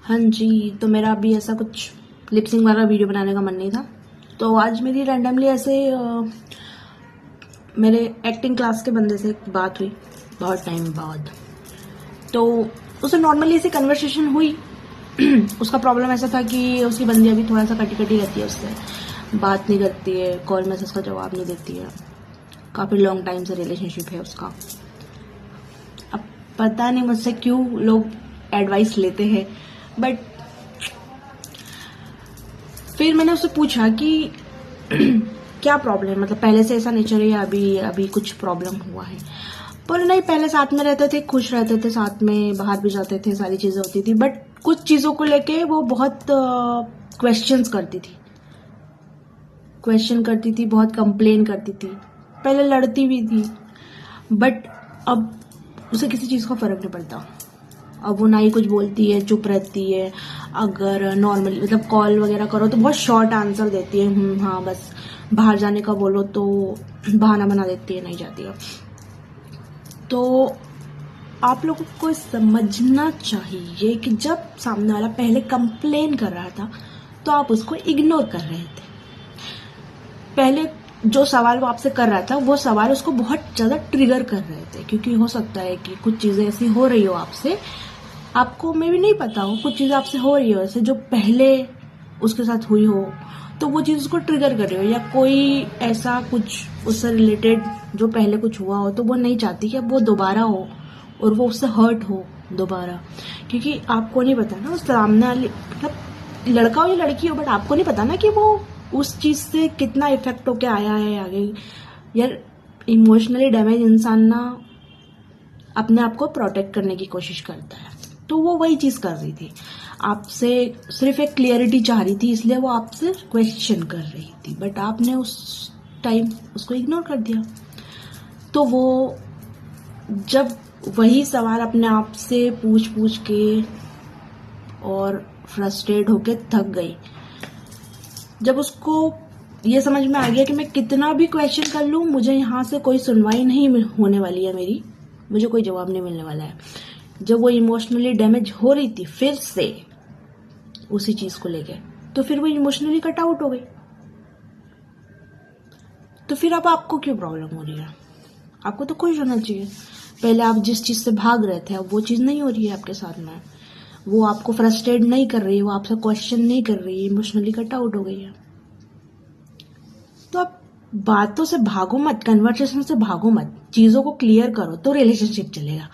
हाँ जी, तो मेरा अभी ऐसा कुछ लिपसिंग वाला वीडियो बनाने का मन नहीं था, तो आज मेरी रैंडमली ऐसे मेरे एक्टिंग क्लास के बंदे से एक बात हुई बहुत टाइम बाद। तो उससे नॉर्मली ऐसी कन्वर्सेशन हुई। उसका प्रॉब्लम ऐसा था कि उसकी बंदी अभी थोड़ा सा कटी कटी रहती है, उससे बात नहीं करती है, कॉल मैसेज का जवाब नहीं देती है, काफ़ी लॉन्ग टाइम से रिलेशनशिप है उसका। अब पता नहीं मुझसे क्यों लोग एडवाइस लेते हैं, बट फिर मैंने उससे पूछा कि क्या प्रॉब्लम है, मतलब पहले से ऐसा नेचर है या अभी अभी कुछ प्रॉब्लम हुआ है। पर नहीं, पहले साथ में रहते थे, खुश रहते थे, साथ में बाहर भी जाते थे, सारी चीजें होती थी, बट कुछ चीजों को लेके वो बहुत क्वेश्चंस करती थी, बहुत कंप्लेन करती थी, पहले लड़ती भी थी, बट अब उसे किसी चीज का फर्क नहीं पड़ता। अब वो ना ही कुछ बोलती है, चुप रहती है। अगर नॉर्मली मतलब कॉल वगैरह करो तो बहुत शॉर्ट आंसर देती है, हाँ बस। बाहर जाने का बोलो तो बहाना बना देती है, नहीं जाती है। तो आप लोगों को समझना चाहिए कि जब सामने वाला पहले कंप्लेन कर रहा था तो आप उसको इग्नोर कर रहे थे। पहले जो सवाल वो आपसे कर रहा था, वो सवाल उसको बहुत ज्यादा ट्रिगर कर रहे थे, क्योंकि हो सकता है कि कुछ चीजें ऐसी हो रही हो आपसे, आपको मे भी नहीं पता हो, कुछ चीजें आपसे हो रही हो ऐसे जो पहले उसके साथ हुई हो, तो वो चीज उसको ट्रिगर कर रही हो, या कोई ऐसा कुछ उससे रिलेटेड जो पहले कुछ हुआ हो, तो वो नहीं चाहती कि अब वो दोबारा हो और वो उससे हर्ट हो दोबारा। क्योंकि आपको नहीं पता ना उस सामने वाली, मतलब लड़का हो या लड़की हो, बट आपको नहीं पता ना कि वो उस चीज से कितना इफेक्ट होके आया है आगे। यार, इमोशनली डैमेज इंसान ना अपने आप को प्रोटेक्ट करने की कोशिश करता है, तो वो वही चीज कर रही थी, आपसे सिर्फ एक क्लियरिटी चाह रही थी, इसलिए वो आपसे क्वेश्चन कर रही थी, बट आपने उस टाइम उसको इग्नोर कर दिया। तो वो जब वही सवाल अपने आप से पूछ पूछ के और फ्रस्ट्रेट होके थक गई, जब उसको ये समझ में आ गया कि मैं कितना भी क्वेश्चन कर लूं, मुझे यहाँ से कोई सुनवाई नहीं होने वाली है, मेरी मुझे कोई जवाब नहीं मिलने वाला है, जब वो इमोशनली डैमेज हो रही थी फिर से उसी चीज को लेके, तो फिर वो इमोशनली कट आउट हो गई। तो फिर अब आपको क्यों प्रॉब्लम हो रही है? आपको तो खुश होना चाहिए। पहले आप जिस चीज से भाग रहे थे, अब वो चीज नहीं हो रही है आपके साथ में, वो आपको फ्रस्ट्रेट नहीं कर रही है, वो आपसे क्वेश्चन नहीं कर रही है, इमोशनली कट आउट हो गई है। तो आप बातों से भागो मत, कन्वर्सेशन से भागो मत, चीजों को क्लियर करो तो रिलेशनशिप चलेगा।